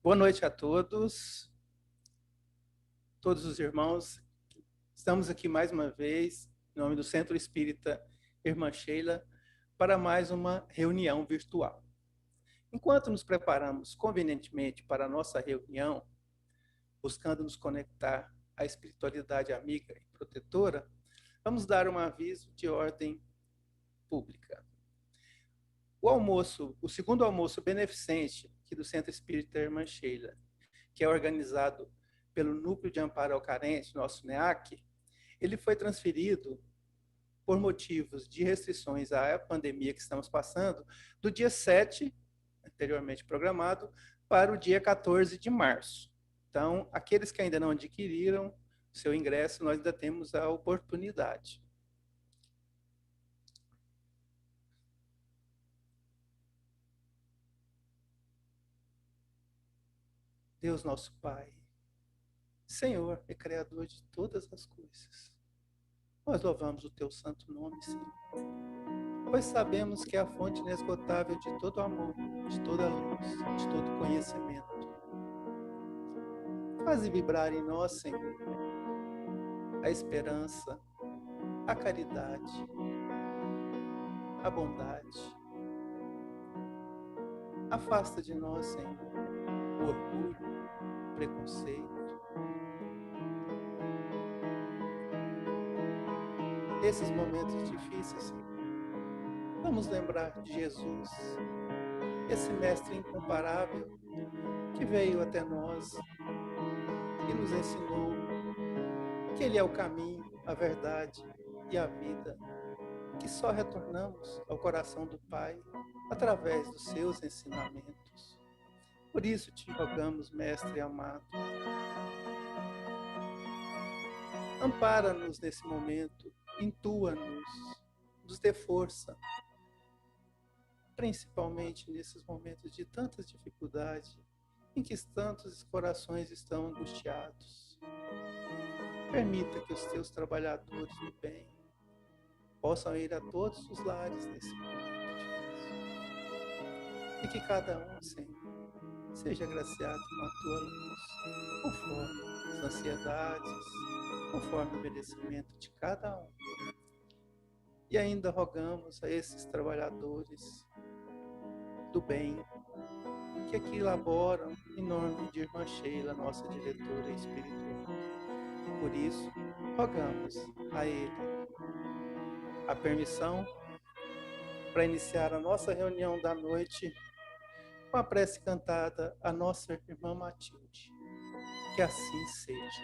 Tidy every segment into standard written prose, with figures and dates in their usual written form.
Boa noite a todos os irmãos. Estamos aqui mais uma vez, em nome do Centro Espírita Irmã Sheila, para mais uma reunião virtual. Enquanto nos preparamos convenientemente para a nossa reunião, buscando nos conectar à espiritualidade amiga e protetora, vamos dar um aviso de ordem pública. O segundo almoço beneficente aqui do Centro Espírita Irmã Sheila, que é organizado pelo Núcleo de Amparo ao Carente, nosso NEAC, ele foi transferido por motivos de restrições à pandemia que estamos passando, do dia 7, anteriormente programado, para o dia 14 de março. Então, aqueles que ainda não adquiriram seu ingresso, nós ainda temos a oportunidade. Deus nosso Pai, Senhor e Criador de todas as coisas, nós louvamos o teu santo nome, Senhor, pois sabemos que é a fonte inesgotável de todo amor, de toda luz, de todo conhecimento. Faze vibrar em nós, Senhor, a esperança, a caridade, a bondade. Afasta de nós, Senhor, o orgulho, o preconceito. Nesses momentos difíceis, Senhor, vamos lembrar de Jesus, esse mestre incomparável que veio até nós e nos ensinou que Ele é o caminho, a verdade e a vida, que só retornamos ao coração do Pai através dos seus ensinamentos. Por isso te rogamos, Mestre amado, ampara-nos nesse momento, intua-nos, nos dê força, principalmente nesses momentos de tantas dificuldades, em que tantos corações estão angustiados. Permita que os teus trabalhadores do bem possam ir a todos os lares nesse momento difícil. E que cada um, Senhor, seja agraciado com a tua luz, conforme as ansiedades, conforme o merecimento de cada um. E ainda rogamos a esses trabalhadores do bem que aqui laboram em nome de Irmã Sheila, nossa diretora espiritual. Por isso, rogamos a ele a permissão para iniciar a nossa reunião da noite com a prece cantada à nossa irmã Matilde. Que assim seja.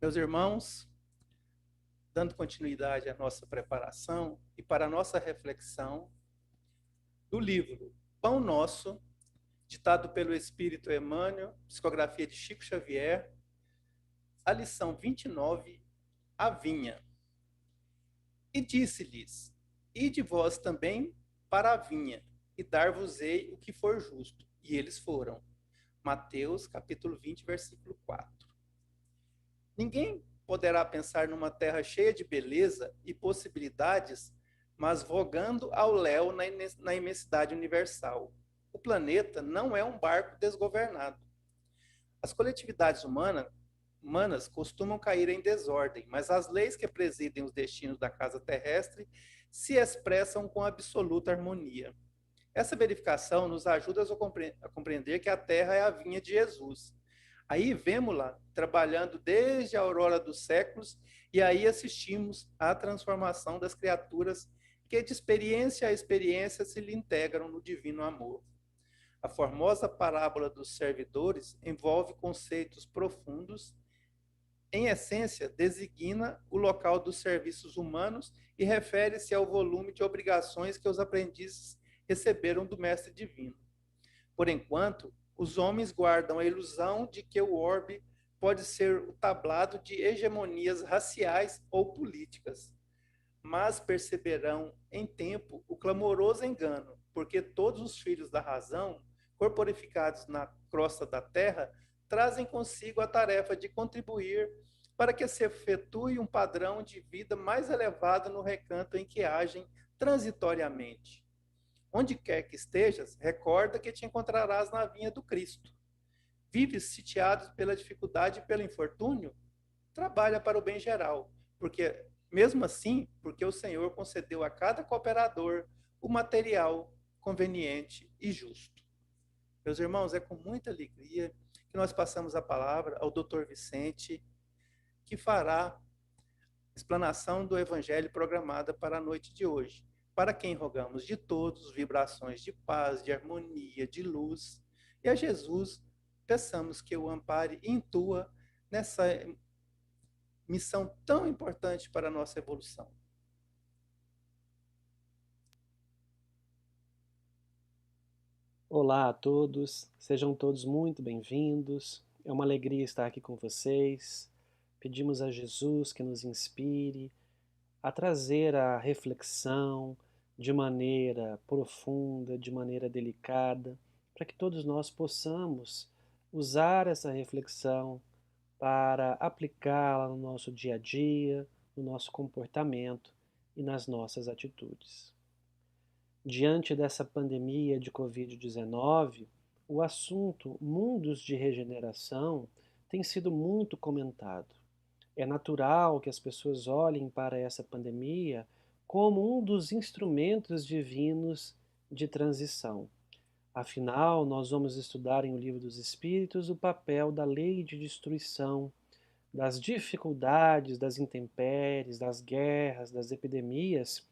Meus irmãos, dando continuidade à nossa preparação e para a nossa reflexão do livro Pão Nosso, ditado pelo Espírito Emmanuel, psicografia de Chico Xavier, a lição 29, a vinha. E disse-lhes, ide vós também para a vinha, e dar-vos-ei o que for justo. E eles foram. Mateus, capítulo 20, versículo 4. Ninguém poderá pensar numa terra cheia de beleza e possibilidades, mas vogando ao léu na imensidade universal. O planeta não é um barco desgovernado. As coletividades humanas costumam cair em desordem, mas as leis que presidem os destinos da casa terrestre se expressam com absoluta harmonia. Essa verificação nos ajuda a compreender que a Terra é a vinha de Jesus. Aí vemos-la trabalhando desde a aurora dos séculos e aí assistimos à transformação das criaturas que de experiência a experiência se lhe integram no divino amor. A formosa parábola dos servidores envolve conceitos profundos. Em essência, designa o local dos serviços humanos e refere-se ao volume de obrigações que os aprendizes receberam do Mestre Divino. Por enquanto, os homens guardam a ilusão de que o orbe pode ser o tablado de hegemonias raciais ou políticas, mas perceberão em tempo o clamoroso engano, porque todos os filhos da razão, corporificados na crosta da terra, trazem consigo a tarefa de contribuir para que se efetue um padrão de vida mais elevado no recanto em que agem transitoriamente. Onde quer que estejas, recorda que te encontrarás na vinha do Cristo. Vives sitiado pela dificuldade e pelo infortúnio? Trabalha para o bem geral, porque mesmo assim, porque o Senhor concedeu a cada cooperador o material conveniente e justo. Meus irmãos, é com muita alegria que nós passamos a palavra ao Dr. Vicente, que fará explanação do Evangelho programada para a noite de hoje, para quem rogamos de todos vibrações de paz, de harmonia, de luz, e a Jesus peçamos que o ampare e intua nessa missão tão importante para a nossa evolução. Olá a todos, sejam todos muito bem-vindos. É uma alegria estar aqui com vocês. Pedimos a Jesus que nos inspire a trazer a reflexão de maneira profunda, de maneira delicada, para que todos nós possamos usar essa reflexão para aplicá-la no nosso dia a dia, no nosso comportamento e nas nossas atitudes. Diante dessa pandemia de Covid-19, o assunto mundos de regeneração tem sido muito comentado. É natural que as pessoas olhem para essa pandemia como um dos instrumentos divinos de transição. Afinal, nós vamos estudar em O Livro dos Espíritos o papel da lei de destruição, das dificuldades, das intempéries, das guerras, das epidemias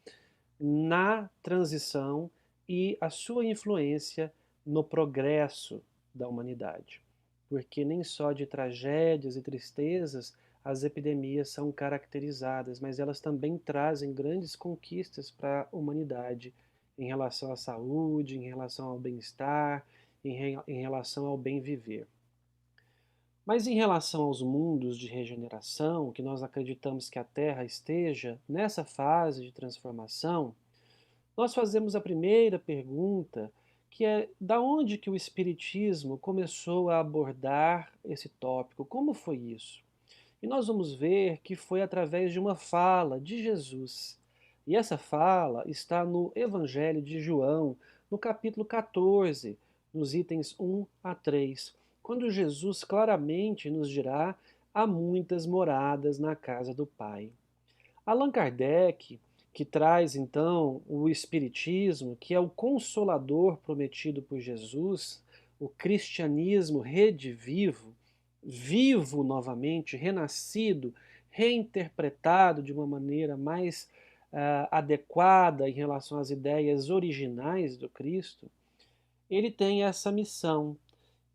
na transição e a sua influência no progresso da humanidade. Porque nem só de tragédias e tristezas as epidemias são caracterizadas, mas elas também trazem grandes conquistas para a humanidade em relação à saúde, em relação ao bem-estar, em relação ao bem viver. Mas em relação aos mundos de regeneração, que nós acreditamos que a Terra esteja nessa fase de transformação, nós fazemos a primeira pergunta, que é da onde que o Espiritismo começou a abordar esse tópico? Como foi isso? E nós vamos ver que foi através de uma fala de Jesus. E essa fala está no Evangelho de João, no capítulo 14, nos itens 1 a 3, quando Jesus claramente nos dirá: há muitas moradas na casa do Pai. Allan Kardec, que traz então o Espiritismo, que é o consolador prometido por Jesus, o cristianismo redivivo, vivo novamente, renascido, reinterpretado de uma maneira mais adequada em relação às ideias originais do Cristo, ele tem essa missão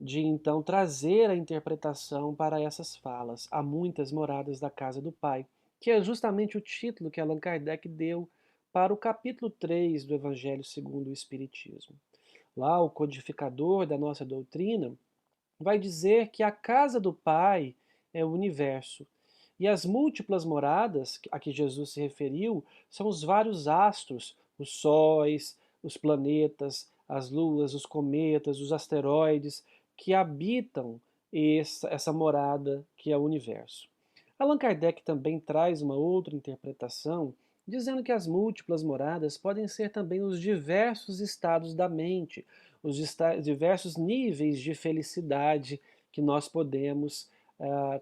de então trazer a interpretação para essas falas. Há muitas moradas da casa do Pai, que é justamente o título que Allan Kardec deu para o capítulo 3 do Evangelho segundo o Espiritismo. Lá, o codificador da nossa doutrina vai dizer que a casa do Pai é o universo. E as múltiplas moradas a que Jesus se referiu são os vários astros, os sóis, os planetas, as luas, os cometas, os asteroides, que habitam essa morada que é o universo. Allan Kardec também traz uma outra interpretação, dizendo que as múltiplas moradas podem ser também os diversos estados da mente, os diversos níveis de felicidade que nós podemos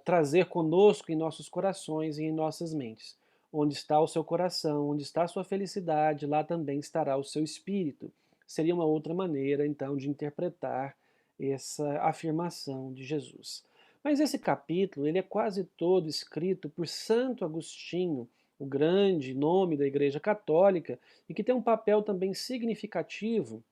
trazer conosco em nossos corações e em nossas mentes. Onde está o seu coração, onde está a sua felicidade, lá também estará o seu espírito. Seria uma outra maneira, então, de interpretar essa afirmação de Jesus. Mas esse capítulo, ele é quase todo escrito por Santo Agostinho, o grande nome da Igreja Católica, e que tem um papel também significativo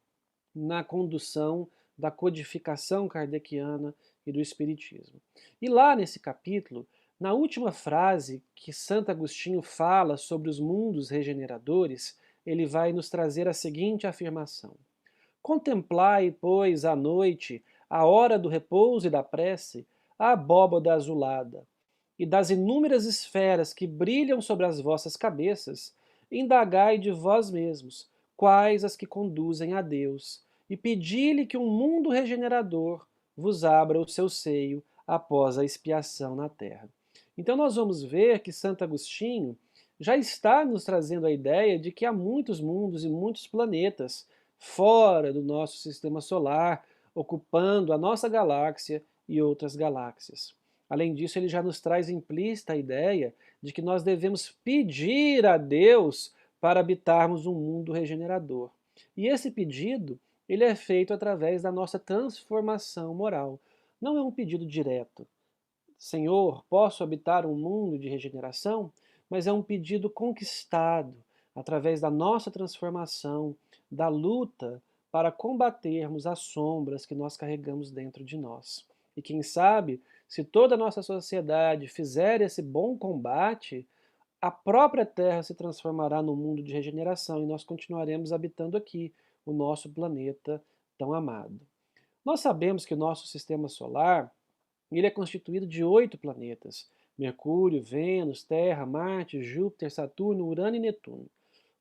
na condução da codificação kardeciana e do Espiritismo. E lá nesse capítulo, na última frase que Santo Agostinho fala sobre os mundos regeneradores, ele vai nos trazer a seguinte afirmação: Contemplai, pois, à noite, à hora do repouso e da prece, a abóbada azulada, e das inúmeras esferas que brilham sobre as vossas cabeças, indagai de vós mesmos, quais as que conduzem a Deus, e pedi-lhe que um mundo regenerador vos abra o seu seio após a expiação na terra. Então nós vamos ver que Santo Agostinho já está nos trazendo a ideia de que há muitos mundos e muitos planetas fora do nosso sistema solar, ocupando a nossa galáxia e outras galáxias. Além disso, ele já nos traz implícita a ideia de que nós devemos pedir a Deus para habitarmos um mundo regenerador. E esse pedido, ele é feito através da nossa transformação moral. Não é um pedido direto. Senhor, posso habitar um mundo de regeneração? Mas é um pedido conquistado através da nossa transformação, da luta para combatermos as sombras que nós carregamos dentro de nós. E quem sabe, se toda a nossa sociedade fizer esse bom combate, a própria Terra se transformará num mundo de regeneração e nós continuaremos habitando aqui, o nosso planeta tão amado. Nós sabemos que o nosso sistema solar ele é constituído de 8 planetas: Mercúrio, Vênus, Terra, Marte, Júpiter, Saturno, Urano e Netuno.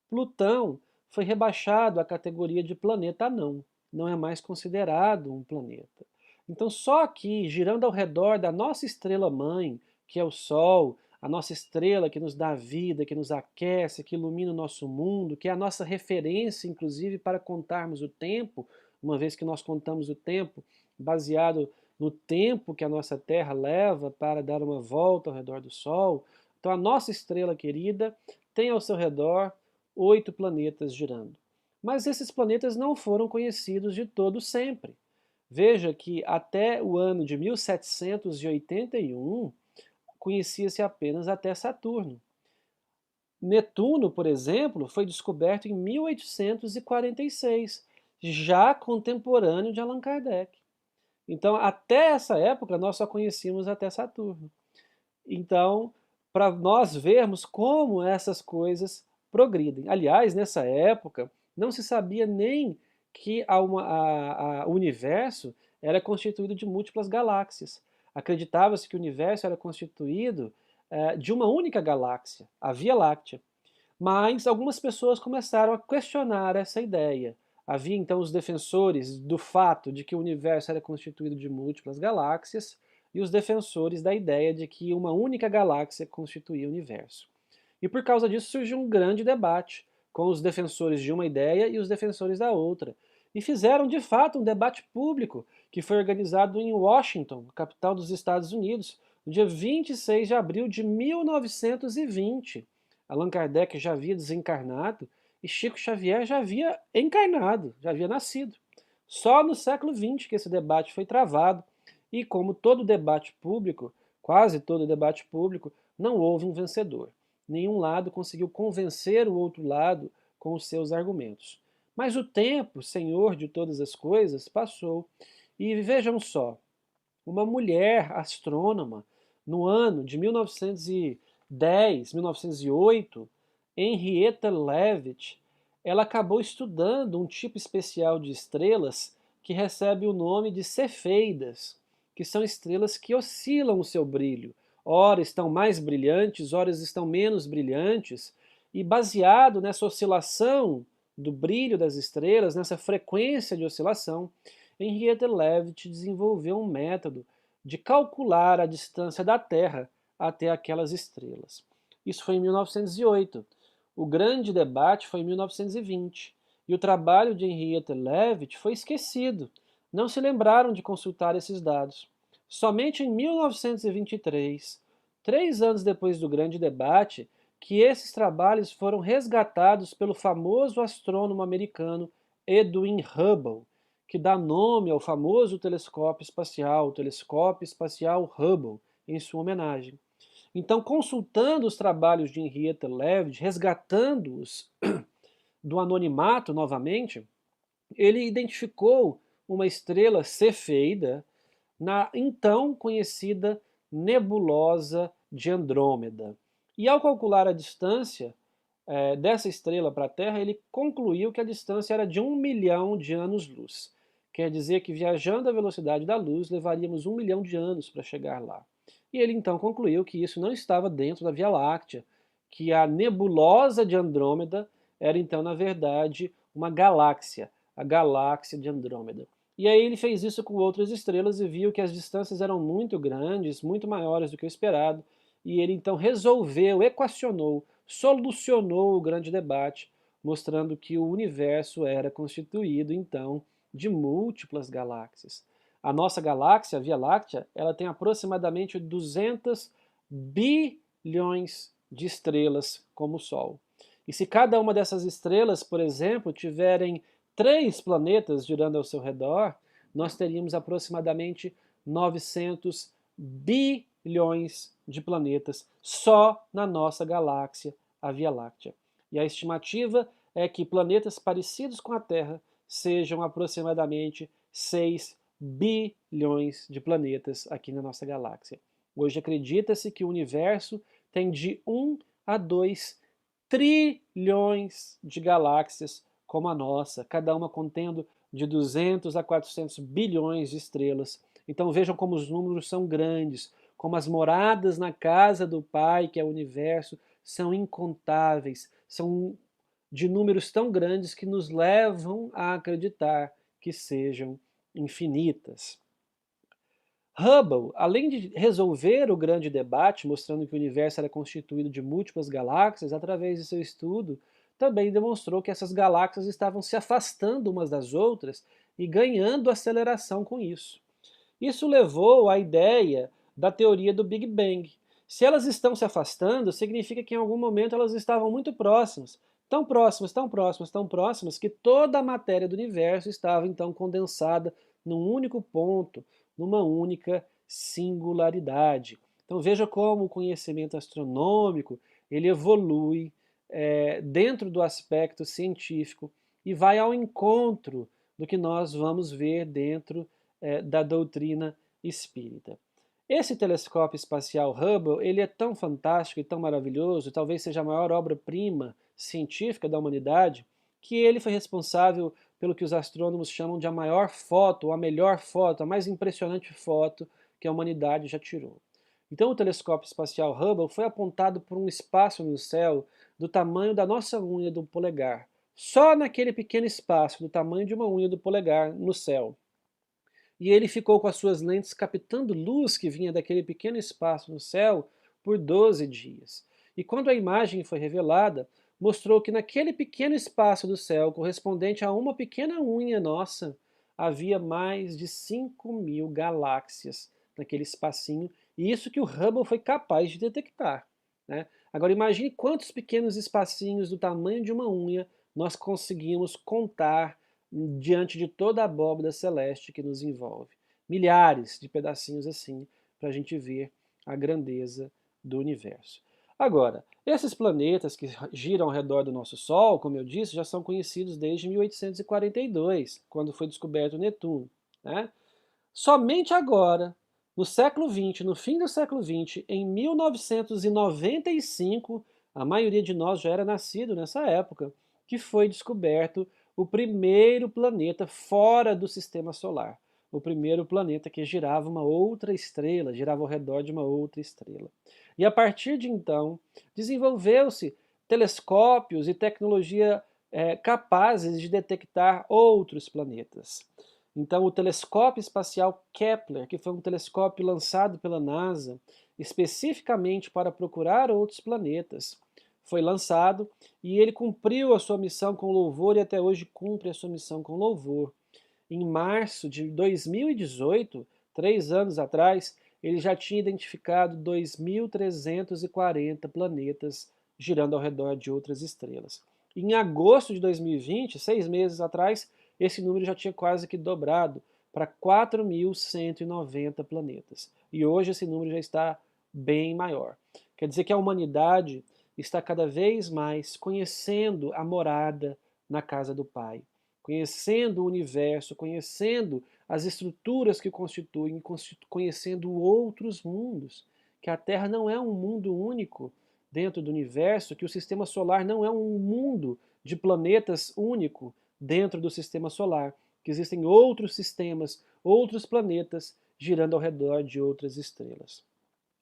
Plutão foi rebaixado à categoria de planeta anão, não é mais considerado um planeta. Então, só aqui, girando ao redor da nossa estrela-mãe, que é o Sol, a nossa estrela que nos dá vida, que nos aquece, que ilumina o nosso mundo, que é a nossa referência, inclusive, para contarmos o tempo, uma vez que nós contamos o tempo baseado no tempo que a nossa Terra leva para dar uma volta ao redor do Sol. Então, a nossa estrela querida tem ao seu redor 8 planetas girando. Mas esses planetas não foram conhecidos de todo sempre. Veja que até o ano de 1781 conhecia-se apenas até Saturno. Netuno, por exemplo, foi descoberto em 1846, já contemporâneo de Allan Kardec. Então, até essa época, nós só conhecíamos até Saturno. Então, para nós vermos como essas coisas progridem. Aliás, nessa época, não se sabia nem que o universo era constituído de múltiplas galáxias. Acreditava-se que o universo era constituído de uma única galáxia, a Via Láctea. Mas algumas pessoas começaram a questionar essa ideia. Havia então os defensores do fato de que o universo era constituído de múltiplas galáxias e os defensores da ideia de que uma única galáxia constituía o universo. E por causa disso surgiu um grande debate com os defensores de uma ideia e os defensores da outra. E fizeram de fato um debate público que foi organizado em Washington, capital dos Estados Unidos, no dia 26 de abril de 1920. Allan Kardec já havia desencarnado e Chico Xavier já havia encarnado, já havia nascido. Só no século XX que esse debate foi travado e, como todo debate público, quase todo debate público, não houve um vencedor. Nenhum lado conseguiu convencer o outro lado com os seus argumentos. Mas o tempo, senhor de todas as coisas, passou E vejam só, uma mulher astrônoma, no ano de 1910, 1908, Henrietta Leavitt, ela acabou estudando um tipo especial de estrelas que recebe o nome de cefeidas, que são estrelas que oscilam o seu brilho. Ora estão mais brilhantes, ora estão menos brilhantes, e baseado nessa oscilação do brilho das estrelas, nessa frequência de oscilação, Henrietta Leavitt desenvolveu um método de calcular a distância da Terra até aquelas estrelas. Isso foi em 1908. O grande debate foi em 1920. E o trabalho de Henrietta Leavitt foi esquecido. Não se lembraram de consultar esses dados. Somente em 1923, 3 anos depois do grande debate, que esses trabalhos foram resgatados pelo famoso astrônomo americano Edwin Hubble, que dá nome ao famoso telescópio espacial, o Telescópio Espacial Hubble, em sua homenagem. Então, consultando os trabalhos de Henrietta Leavitt, resgatando-os do anonimato novamente, ele identificou uma estrela cefeida na então conhecida nebulosa de Andrômeda. E ao calcular a distância dessa estrela para a Terra, ele concluiu que a distância era de 1 milhão de anos-luz. Quer dizer que viajando à velocidade da luz, levaríamos 1 milhão de anos para chegar lá. E ele então concluiu que isso não estava dentro da Via Láctea, que a nebulosa de Andrômeda era então, na verdade, uma galáxia, a galáxia de Andrômeda. E aí ele fez isso com outras estrelas e viu que as distâncias eram muito grandes, muito maiores do que o esperado, e ele então resolveu, equacionou, solucionou o grande debate, mostrando que o universo era constituído então de múltiplas galáxias. A nossa galáxia, a Via Láctea, ela tem aproximadamente 200 bilhões de estrelas como o Sol. E se cada uma dessas estrelas, por exemplo, tiverem 3 planetas girando ao seu redor, nós teríamos aproximadamente 900 bilhões de planetas só na nossa galáxia, a Via Láctea. E a estimativa é que planetas parecidos com a Terra sejam aproximadamente 6 bilhões de planetas aqui na nossa galáxia. Hoje acredita-se que o universo tem de 1 a 2 trilhões de galáxias como a nossa, cada uma contendo de 200 a 400 bilhões de estrelas. Então vejam como os números são grandes, como as moradas na casa do Pai, que é o universo, são incontáveis, são de números tão grandes que nos levam a acreditar que sejam infinitas. Hubble, além de resolver o grande debate, mostrando que o universo era constituído de múltiplas galáxias, através de seu estudo, também demonstrou que essas galáxias estavam se afastando umas das outras e ganhando aceleração com isso. Isso levou à ideia da teoria do Big Bang. Se elas estão se afastando, significa que em algum momento elas estavam muito próximas, tão próximas, tão próximas, tão próximas, que toda a matéria do universo estava então condensada num único ponto, numa única singularidade. Então veja como o conhecimento astronômico ele evolui dentro do aspecto científico e vai ao encontro do que nós vamos ver dentro da doutrina espírita. Esse telescópio espacial Hubble ele é tão fantástico e tão maravilhoso, talvez seja a maior obra-prima científica da humanidade, que ele foi responsável pelo que os astrônomos chamam de a maior foto, ou a melhor foto, a mais impressionante foto que a humanidade já tirou. Então o telescópio espacial Hubble foi apontado por um espaço no céu do tamanho da nossa unha do polegar, só naquele pequeno espaço, do tamanho de uma unha do polegar no céu. E ele ficou com as suas lentes captando luz que vinha daquele pequeno espaço no céu por 12 dias. E quando a imagem foi revelada, mostrou que naquele pequeno espaço do céu, correspondente a uma pequena unha nossa, havia mais de 5.000 galáxias naquele espacinho, e isso que o Hubble foi capaz de detectar. Né? Agora imagine quantos pequenos espacinhos do tamanho de uma unha nós conseguimos contar diante de toda a abóbada celeste que nos envolve. Milhares de pedacinhos assim, para a gente ver a grandeza do universo. Agora, esses planetas que giram ao redor do nosso Sol, como eu disse, já são conhecidos desde 1842, quando foi descoberto Netuno. Né? Somente agora, no século XX, no fim do século XX, em 1995, a maioria de nós já era nascido nessa época, que foi descoberto o primeiro planeta fora do sistema solar. O primeiro planeta que girava uma outra estrela, girava ao redor de uma outra estrela. E a partir de então, desenvolveu-se telescópios e tecnologia capazes de detectar outros planetas. Então, o telescópio espacial Kepler, que foi um telescópio lançado pela NASA especificamente para procurar outros planetas, foi lançado e ele cumpriu a sua missão com louvor e até hoje cumpre a sua missão com louvor. Em março de 2018, 3 anos atrás, ele já tinha identificado 2.340 planetas girando ao redor de outras estrelas. Em agosto de 2020, 6 meses atrás, esse número já tinha quase que dobrado para 4.190 planetas. E hoje esse número já está bem maior. Quer dizer que a humanidade está cada vez mais conhecendo a morada na casa do Pai, conhecendo o universo, conhecendo as estruturas que constituem, conhecendo outros mundos, que a Terra não é um mundo único dentro do universo, que o sistema solar não é um mundo de planetas único dentro do sistema solar, que existem outros sistemas, outros planetas girando ao redor de outras estrelas.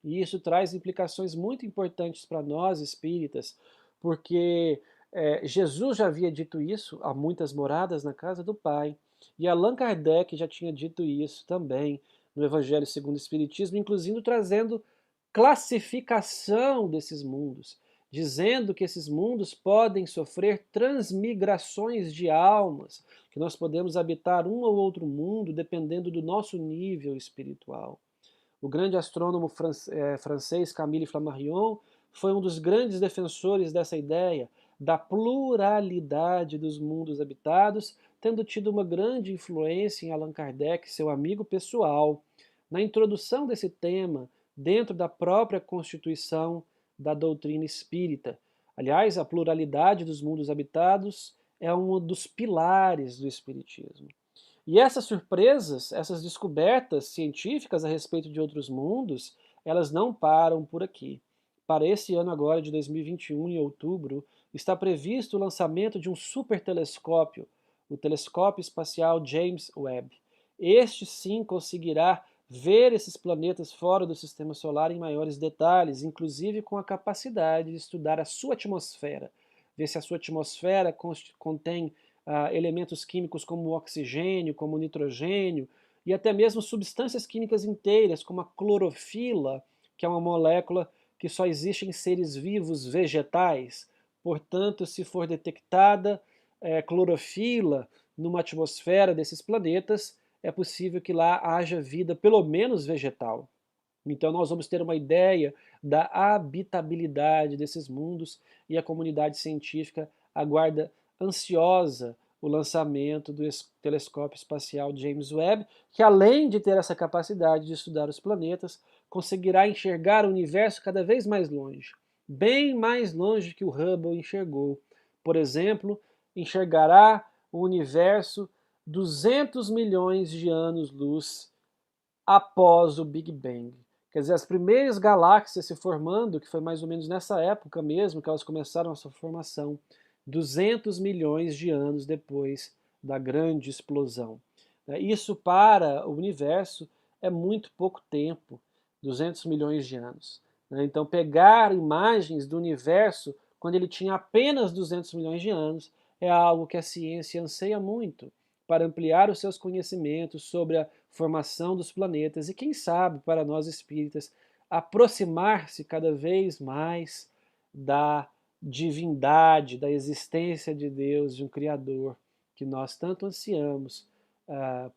E isso traz implicações muito importantes para nós espíritas, porque Jesus já havia dito isso, há muitas moradas na casa do Pai, e Allan Kardec já tinha dito isso também no Evangelho segundo o Espiritismo, inclusive trazendo classificação desses mundos, dizendo que esses mundos podem sofrer transmigrações de almas, que nós podemos habitar um ou outro mundo dependendo do nosso nível espiritual. O grande astrônomo francês Camille Flammarion foi um dos grandes defensores dessa ideia da pluralidade dos mundos habitados, tendo tido uma grande influência em Allan Kardec, seu amigo pessoal, na introdução desse tema dentro da própria constituição da doutrina espírita. Aliás, a pluralidade dos mundos habitados é um dos pilares do espiritismo. E essas surpresas, essas descobertas científicas a respeito de outros mundos, elas não param por aqui. Para esse ano agora de 2021, em outubro, está previsto o lançamento de um supertelescópio, o Telescópio Espacial James Webb. Este sim conseguirá ver esses planetas fora do sistema solar em maiores detalhes, inclusive com a capacidade de estudar a sua atmosfera, ver se a sua atmosfera contém elementos químicos como o oxigênio, como o nitrogênio, e até mesmo substâncias químicas inteiras, como a clorofila, que é uma molécula que só existe em seres vivos vegetais. Portanto, se for detectada clorofila numa atmosfera desses planetas, é possível que lá haja vida, pelo menos vegetal. Então nós vamos ter uma ideia da habitabilidade desses mundos e a comunidade científica aguarda ansiosa o lançamento do telescópio espacial James Webb, que além de ter essa capacidade de estudar os planetas, conseguirá enxergar o universo cada vez mais longe, bem mais longe que o Hubble enxergou. Por exemplo, enxergará o universo 200 milhões de anos-luz após o Big Bang. Quer dizer, as primeiras galáxias se formando, que foi mais ou menos nessa época mesmo que elas começaram a sua formação, 200 milhões de anos depois da grande explosão. Isso para o universo é muito pouco tempo, 200 milhões de anos. Então, pegar imagens do universo quando ele tinha apenas 200 milhões de anos é algo que a ciência anseia muito para ampliar os seus conhecimentos sobre a formação dos planetas e, quem sabe, para nós espíritas, aproximar-se cada vez mais da divindade, da existência de Deus, de um Criador, que nós tanto ansiamos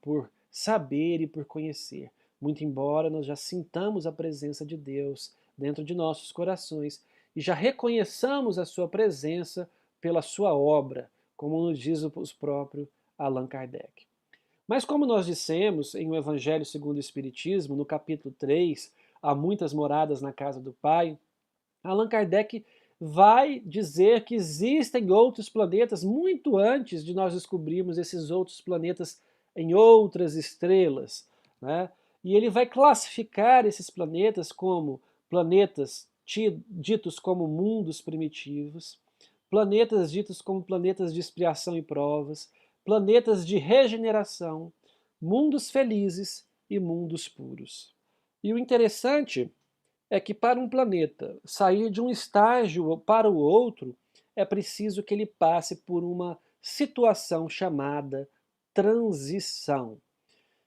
por saber e por conhecer. Muito embora nós já sintamos a presença de Deus dentro de nossos corações e já reconheçamos a sua presença pela sua obra, como nos diz o próprio Allan Kardec. Mas como nós dissemos em O Evangelho segundo o Espiritismo, no capítulo 3, Há muitas moradas na casa do Pai, Allan Kardec vai dizer que existem outros planetas muito antes de nós descobrirmos esses outros planetas em outras estrelas. né? E ele vai classificar esses planetas como planetas ditos como mundos primitivos, planetas ditos como planetas de expiação e provas, planetas de regeneração, mundos felizes e mundos puros. E o interessante é que para um planeta sair de um estágio para o outro, é preciso que ele passe por uma situação chamada transição.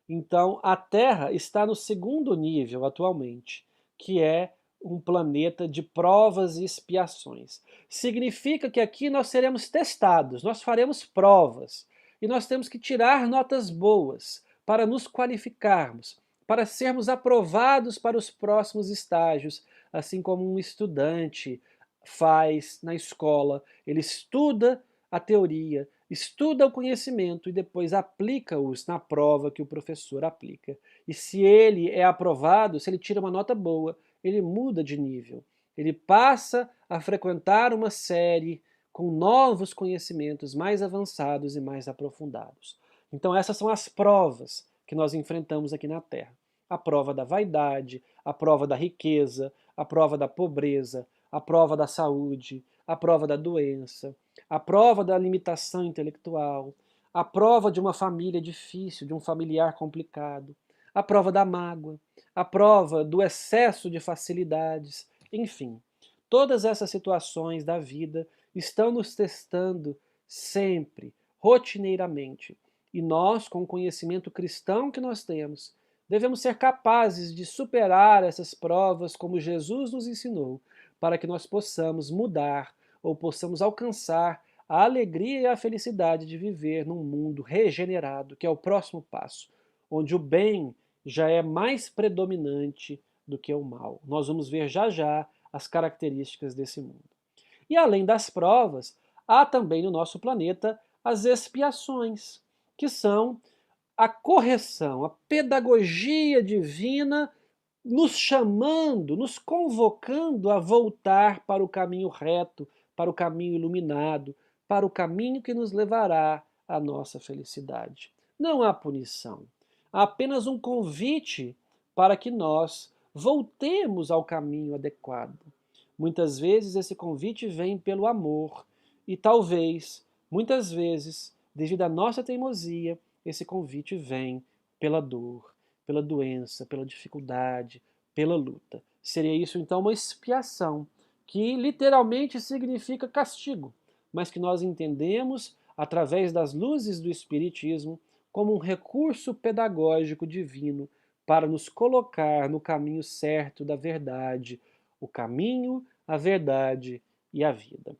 Então, a Terra está no segundo nível atualmente, que é um planeta de provas e expiações. Significa que aqui nós seremos testados, nós faremos provas, e nós temos que tirar notas boas para nos qualificarmos, para sermos aprovados para os próximos estágios, assim como um estudante faz na escola. Ele estuda a teoria, estuda o conhecimento e depois aplica-os na prova que o professor aplica. E se ele é aprovado, se ele tira uma nota boa, ele muda de nível. Ele passa a frequentar uma série com novos conhecimentos mais avançados e mais aprofundados. Então essas são as provas que nós enfrentamos aqui na Terra. A prova da vaidade, a prova da riqueza, a prova da pobreza, a prova da saúde, a prova da doença, a prova da limitação intelectual, a prova de uma família difícil, de um familiar complicado, a prova da mágoa, a prova do excesso de facilidades, enfim. Todas essas situações da vida estão nos testando sempre, rotineiramente. E nós, com o conhecimento cristão que nós temos, devemos ser capazes de superar essas provas como Jesus nos ensinou, para que nós possamos mudar ou possamos alcançar a alegria e a felicidade de viver num mundo regenerado, que é o próximo passo, onde o bem já é mais predominante do que o mal. Nós vamos ver já já as características desse mundo. E além das provas, há também no nosso planeta as expiações, que são a correção, a pedagogia divina nos chamando, nos convocando a voltar para o caminho reto, para o caminho iluminado, para o caminho que nos levará à nossa felicidade. Não há punição, há apenas um convite para que nós voltemos ao caminho adequado. Muitas vezes esse convite vem pelo amor e talvez, muitas vezes, devido à nossa teimosia, esse convite vem pela dor, pela doença, pela dificuldade, pela luta. Seria isso então uma expiação, que literalmente significa castigo, mas que nós entendemos através das luzes do Espiritismo como um recurso pedagógico divino para nos colocar no caminho certo da verdade, o caminho, a verdade e a vida.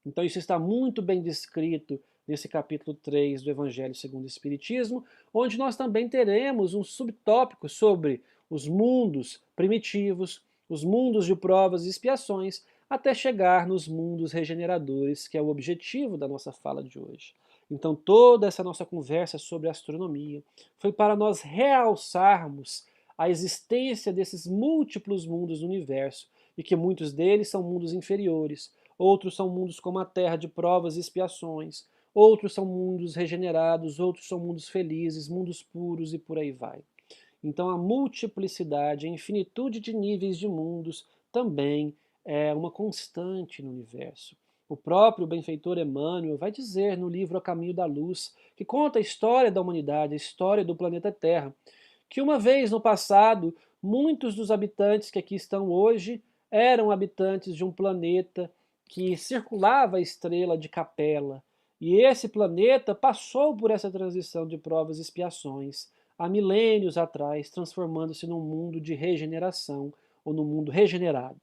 Então isso está muito bem descrito nesse capítulo 3 do Evangelho segundo o Espiritismo, onde nós também teremos um subtópico sobre os mundos primitivos, os mundos de provas e expiações, até chegar nos mundos regeneradores, que é o objetivo da nossa fala de hoje. Então toda essa nossa conversa sobre astronomia foi para nós realçarmos a existência desses múltiplos mundos do universo, e que muitos deles são mundos inferiores, outros são mundos como a Terra de provas e expiações, outros são mundos regenerados, outros são mundos felizes, mundos puros e por aí vai. Então a multiplicidade, a infinitude de níveis de mundos também é uma constante no universo. O próprio benfeitor Emmanuel vai dizer no livro A Caminho da Luz, que conta a história da humanidade, a história do planeta Terra, que uma vez no passado, muitos dos habitantes que aqui estão hoje eram habitantes de um planeta que circulava a estrela de Capela. E esse planeta passou por essa transição de provas e expiações há milênios atrás, transformando-se num mundo de regeneração, ou num mundo regenerado.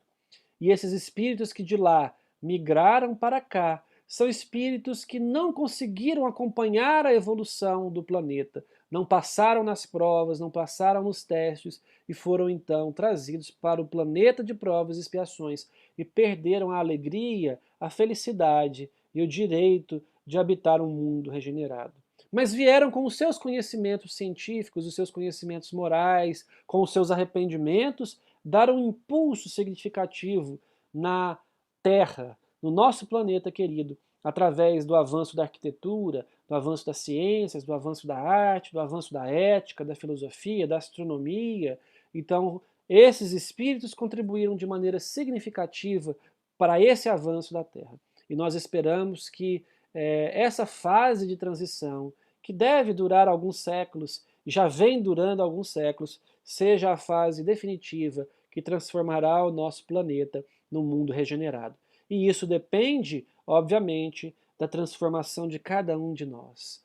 E esses espíritos que de lá migraram para cá são espíritos que não conseguiram acompanhar a evolução do planeta, não passaram nas provas, não passaram nos testes e foram então trazidos para o planeta de provas e expiações e perderam a alegria, a felicidade e o direito de habitar um mundo regenerado. Mas vieram com os seus conhecimentos científicos, os seus conhecimentos morais, com os seus arrependimentos, dar um impulso significativo na Terra, no nosso planeta querido, através do avanço da arquitetura, do avanço das ciências, do avanço da arte, do avanço da ética, da filosofia, da astronomia. Então, esses espíritos contribuíram de maneira significativa para esse avanço da Terra. E nós esperamos que essa fase de transição, que deve durar alguns séculos, já vem durando alguns séculos, seja a fase definitiva que transformará o nosso planeta num mundo regenerado. E isso depende, obviamente, da transformação de cada um de nós.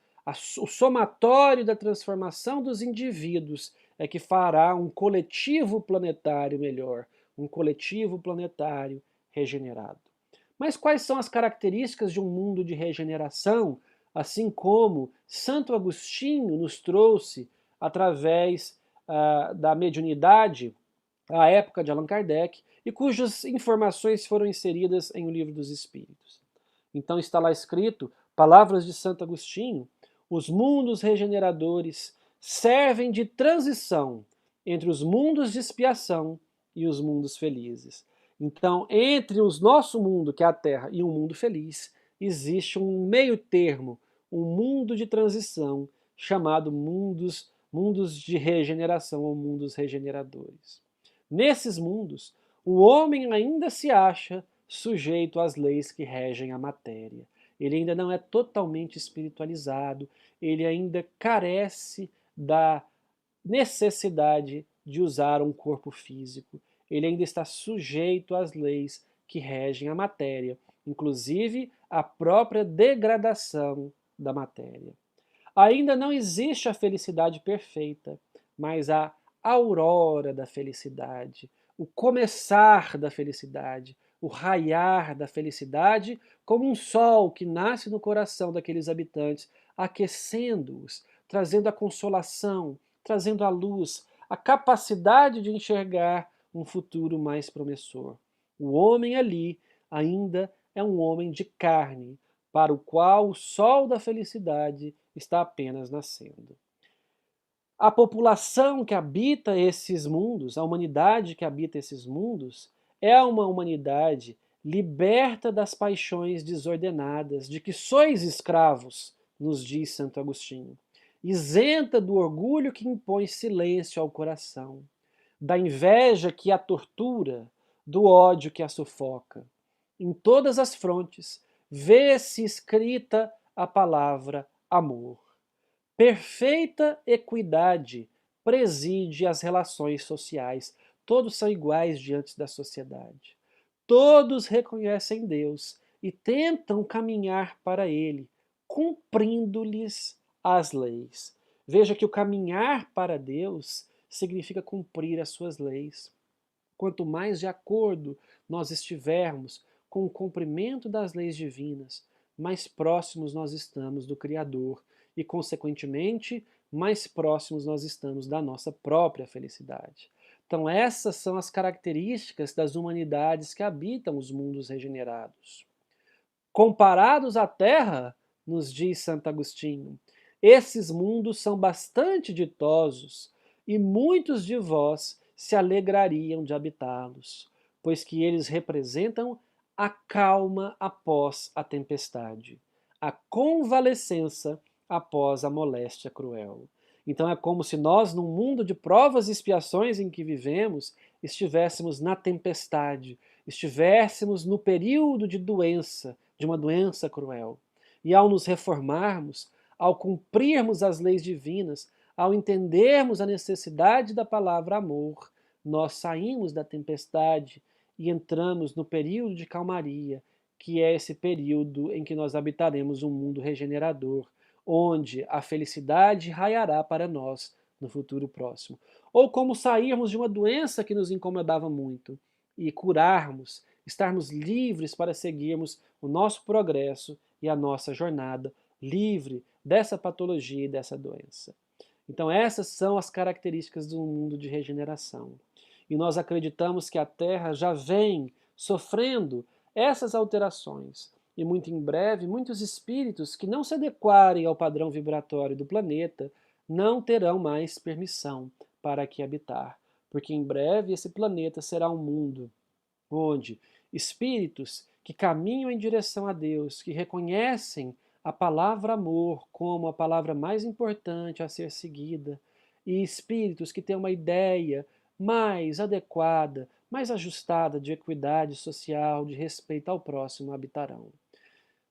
O somatório da transformação dos indivíduos é que fará um coletivo planetário melhor, um coletivo planetário regenerado. Mas quais são as características de um mundo de regeneração, assim como Santo Agostinho nos trouxe através da mediunidade à época de Allan Kardec e cujas informações foram inseridas em O Livro dos Espíritos? Então está lá escrito, palavras de Santo Agostinho: os mundos regeneradores servem de transição entre os mundos de expiação e os mundos felizes. Então, entre o nosso mundo, que é a Terra, e um mundo feliz, existe um meio termo, um mundo de transição, chamado mundos de regeneração ou mundos regeneradores. Nesses mundos, o homem ainda se acha sujeito às leis que regem a matéria. Ele ainda não é totalmente espiritualizado, ele ainda carece da necessidade de usar um corpo físico. Ele ainda está sujeito às leis que regem a matéria, inclusive a própria degradação da matéria. Ainda não existe a felicidade perfeita, mas a aurora da felicidade, o começar da felicidade, o raiar da felicidade, como um sol que nasce no coração daqueles habitantes, aquecendo-os, trazendo a consolação, trazendo a luz, a capacidade de enxergar um futuro mais promissor. O homem ali ainda é um homem de carne, para o qual o sol da felicidade está apenas nascendo. A população que habita esses mundos, a humanidade que habita esses mundos, é uma humanidade liberta das paixões desordenadas, de que sois escravos, nos diz Santo Agostinho, isenta do orgulho que impõe silêncio ao coração, da inveja que a tortura, do ódio que a sufoca. Em todas as frontes, vê-se escrita a palavra amor. Perfeita equidade preside as relações sociais. Todos são iguais diante da sociedade. Todos reconhecem Deus e tentam caminhar para Ele, cumprindo-lhes as leis. Veja que o caminhar para Deus significa cumprir as suas leis. Quanto mais de acordo nós estivermos com o cumprimento das leis divinas, mais próximos nós estamos do Criador e, consequentemente, mais próximos nós estamos da nossa própria felicidade. Então, essas são as características das humanidades que habitam os mundos regenerados. Comparados à Terra, nos diz Santo Agostinho, esses mundos são bastante ditosos e muitos de vós se alegrariam de habitá-los, pois que eles representam a calma após a tempestade, a convalescença após a moléstia cruel. Então é como se nós, num mundo de provas e expiações em que vivemos, estivéssemos na tempestade, estivéssemos no período de doença, de uma doença cruel. E ao nos reformarmos, ao cumprirmos as leis divinas, ao entendermos a necessidade da palavra amor, nós saímos da tempestade e entramos no período de calmaria, que é esse período em que nós habitaremos um mundo regenerador, onde a felicidade raiará para nós no futuro próximo. Ou como sairmos de uma doença que nos incomodava muito e curarmos, estarmos livres para seguirmos o nosso progresso e a nossa jornada, livre dessa patologia e dessa doença. Então essas são as características do mundo de regeneração. E nós acreditamos que a Terra já vem sofrendo essas alterações. E muito em breve, muitos espíritos que não se adequarem ao padrão vibratório do planeta não terão mais permissão para aqui habitar. Porque em breve esse planeta será um mundo onde espíritos que caminham em direção a Deus, que reconhecem a palavra amor como a palavra mais importante a ser seguida, e espíritos que têm uma ideia mais adequada, mais ajustada de equidade social, de respeito ao próximo habitarão.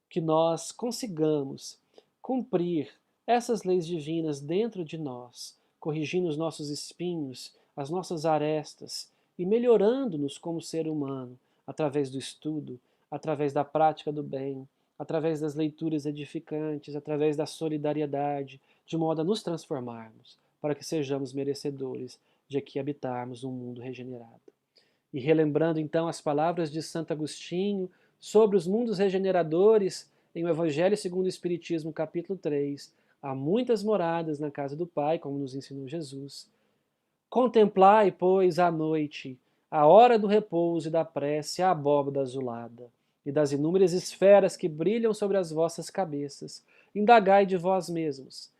Que nós consigamos cumprir essas leis divinas dentro de nós, corrigindo os nossos espinhos, as nossas arestas e melhorando-nos como ser humano através do estudo, através da prática do bem, através das leituras edificantes, através da solidariedade, de modo a nos transformarmos, para que sejamos merecedores de aqui habitarmos um mundo regenerado. E relembrando então as palavras de Santo Agostinho sobre os mundos regeneradores em o Evangelho segundo o Espiritismo, capítulo 3, há muitas moradas na casa do Pai, como nos ensinou Jesus. Contemplai, pois, à noite, a hora do repouso e da prece, a abóbada azulada, e das inúmeras esferas que brilham sobre as vossas cabeças. Indagai de vós mesmos,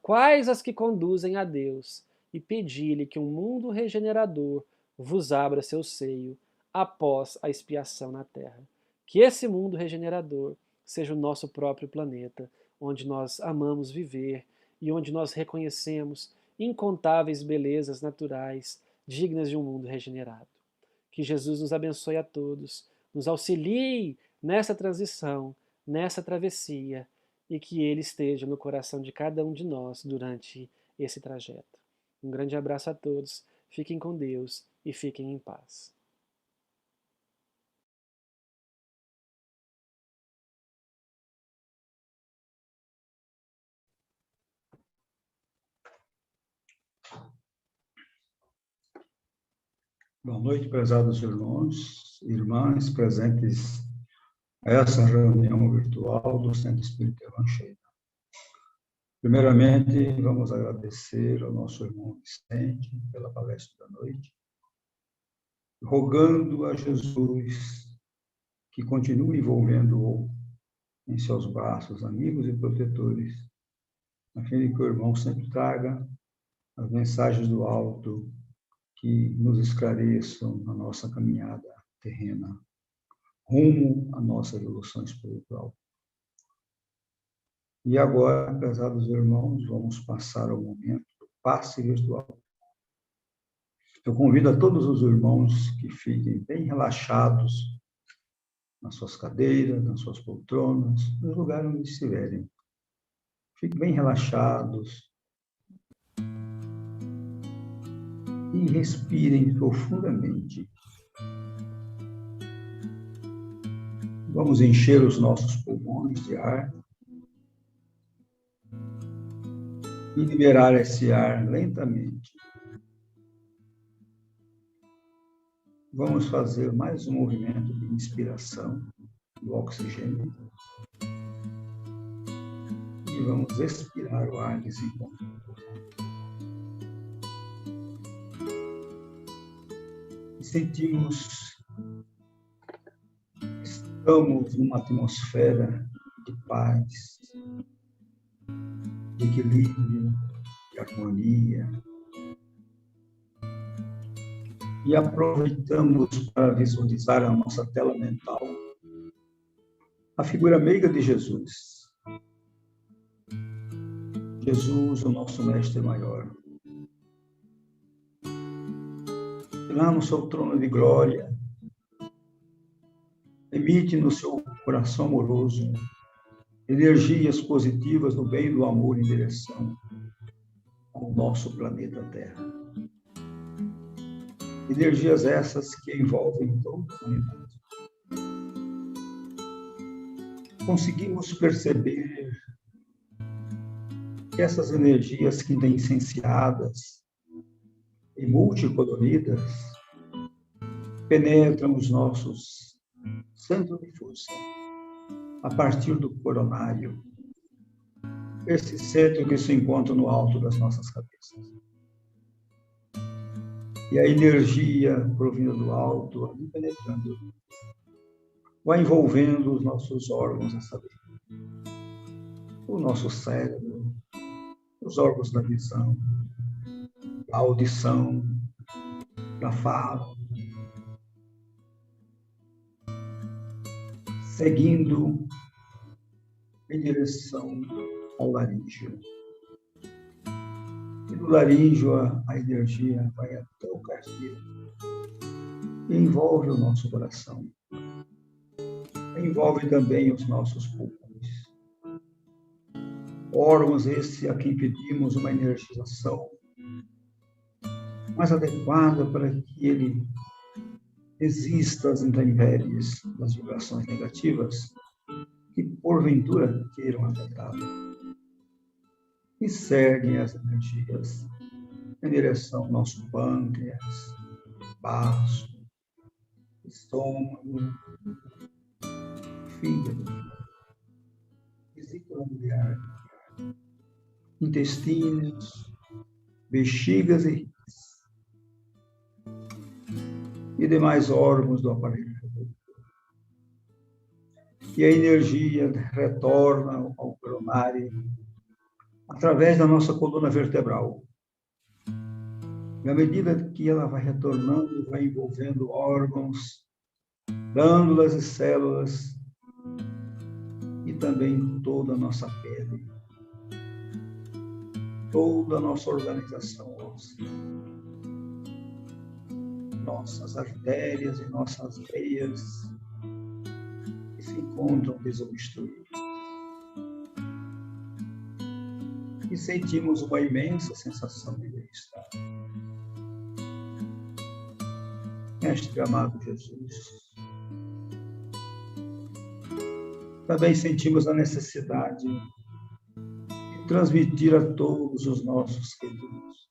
quais as que conduzem a Deus, e pedi-lhe que um mundo regenerador vos abra seu seio após a expiação na terra. Que esse mundo regenerador seja o nosso próprio planeta, onde nós amamos viver e onde nós reconhecemos incontáveis belezas naturais dignas de um mundo regenerado. Que Jesus nos abençoe a todos, nos auxilie nessa transição, nessa travessia, e que Ele esteja no coração de cada um de nós durante esse trajeto. Um grande abraço a todos, fiquem com Deus e fiquem em paz. Boa noite, prezados irmãos e irmãs presentes a essa reunião virtual do Centro Espírita Evangelho. Primeiramente, vamos agradecer ao nosso irmão Vicente pela palestra da noite, rogando a Jesus que continue envolvendo em seus braços amigos e protetores, a fim de que o irmão sempre traga as mensagens do alto que nos esclareçam na nossa caminhada terrena, rumo à nossa evolução espiritual. E agora, prezados irmãos, vamos passar ao momento do passe virtual. Eu convido a todos os irmãos que fiquem bem relaxados nas suas cadeiras, nas suas poltronas, nos lugares onde estiverem. Fiquem bem relaxados e respirem profundamente. Vamos encher os nossos pulmões de ar e liberar esse ar lentamente. Vamos fazer mais um movimento de inspiração do oxigênio e vamos expirar o ar desenvolvido. E sentimos que estamos numa atmosfera de paz, de equilíbrio, de harmonia. E aproveitamos para visualizar a nossa tela mental a figura meiga de Jesus. Jesus, o nosso mestre maior. E lá no seu trono de glória, emite no seu coração amoroso energias positivas do bem e do amor em direção ao nosso planeta Terra. Energias essas que envolvem toda a humanidade. Conseguimos perceber que essas energias que licenciadas e multicoloridas penetram os nossos centros de força a partir do coronário, esse centro que se encontra no alto das nossas cabeças. E a energia provinda do alto, ali penetrando, vai envolvendo os nossos órgãos, a saber, o nosso cérebro, os órgãos da visão, da audição, da fala. seguindo em direção ao laríngeo. E do laríngeo a energia vai até o cardíaco e envolve o nosso coração. Envolve também os nossos pulmões. Órgãos esse a quem pedimos uma energização mais adequada para que ele resista às intempéries das vibrações negativas que porventura queiram afetá-lo. E seguem as energias em direção ao nosso pâncreas, baço, estômago, fígado, vesícula biliar, intestinos, bexigas e rins, e demais órgãos do aparelho reprodutor. E a energia retorna ao coronário através da nossa coluna vertebral. E à medida que ela vai retornando, vai envolvendo órgãos, glândulas e células, e também toda a nossa pele, toda a nossa organização óssea, nossas artérias e nossas veias que se encontram desobstruídas. E sentimos uma imensa sensação de bem-estar. Mestre amado Jesus, também sentimos a necessidade de transmitir a todos os nossos queridos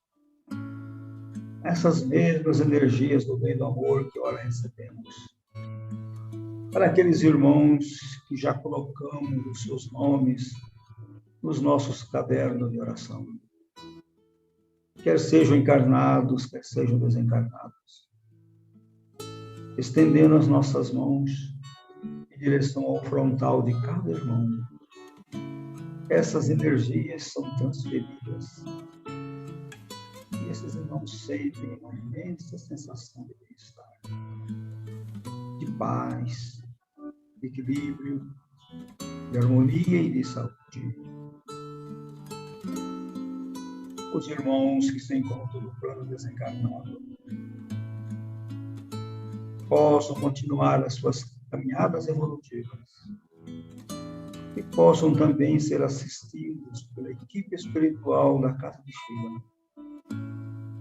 essas mesmas energias do bem do amor que ora recebemos. Para aqueles irmãos que já colocamos os seus nomes nos nossos cadernos de oração, quer sejam encarnados, quer sejam desencarnados, estendendo as nossas mãos em direção ao frontal de cada irmão. Essas energias são transferidas e esses irmãos sentem uma imensa sensação de bem-estar, de paz, de equilíbrio, de harmonia e de saúde. Os irmãos que se encontram no plano desencarnado possam continuar as suas caminhadas evolutivas e possam também ser assistidos pela equipe espiritual da Casa de Shiva,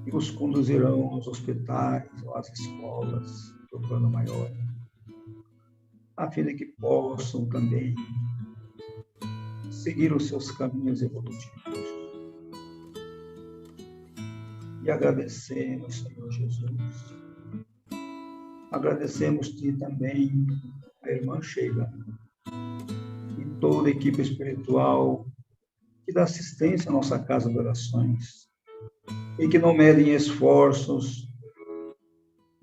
que os conduzirão aos hospitais ou às escolas do plano maior, a fim de que possam também seguir os seus caminhos evolutivos. E agradecemos, Senhor Jesus. Agradecemos-te também a irmã Sheila e toda a equipe espiritual que dá assistência à nossa casa de orações e que não medem esforços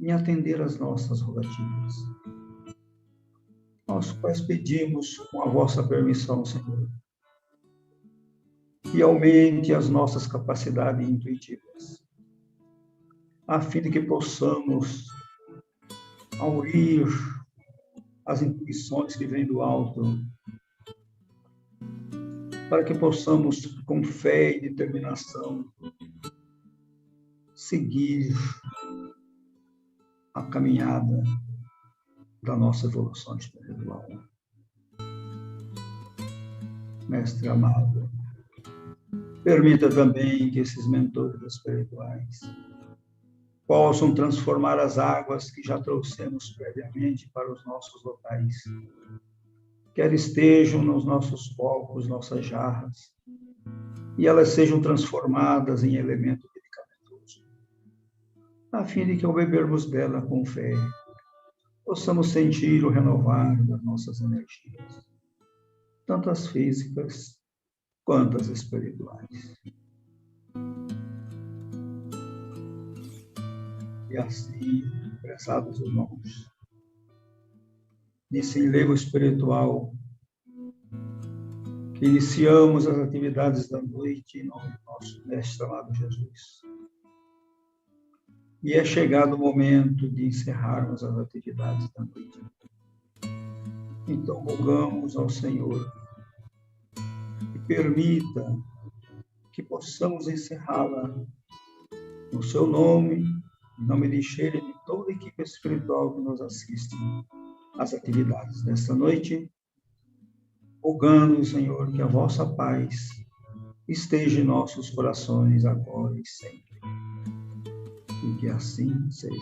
em atender às nossas rogativas. Nós, quais pedimos, com a vossa permissão, Senhor, que aumente as nossas capacidades intuitivas, a fim de que possamos aurir as intuições que vêm do alto, para que possamos, com fé e determinação, seguir a caminhada da nossa evolução espiritual. Mestre amado, permita também que esses mentores espirituais possam transformar as águas que já trouxemos previamente para os nossos locais, quer estejam nos nossos copos, nossas jarras, e elas sejam transformadas em elemento medicamentoso, a fim de que, ao bebermos dela com fé, possamos sentir o renovar das nossas energias, tanto as físicas quanto as espirituais. E assim, prezados irmãos, nesse enlevo espiritual, que iniciamos as atividades da noite em nome do nosso Mestre amado Jesus. E é chegado o momento de encerrarmos as atividades da noite. Então, rogamos ao Senhor que permita que possamos encerrá-la no seu nome, em nome de Sheila e de toda a equipe espiritual que nos assiste às atividades desta noite, rogando, Senhor, que a vossa paz esteja em nossos corações agora e sempre. E que assim seja.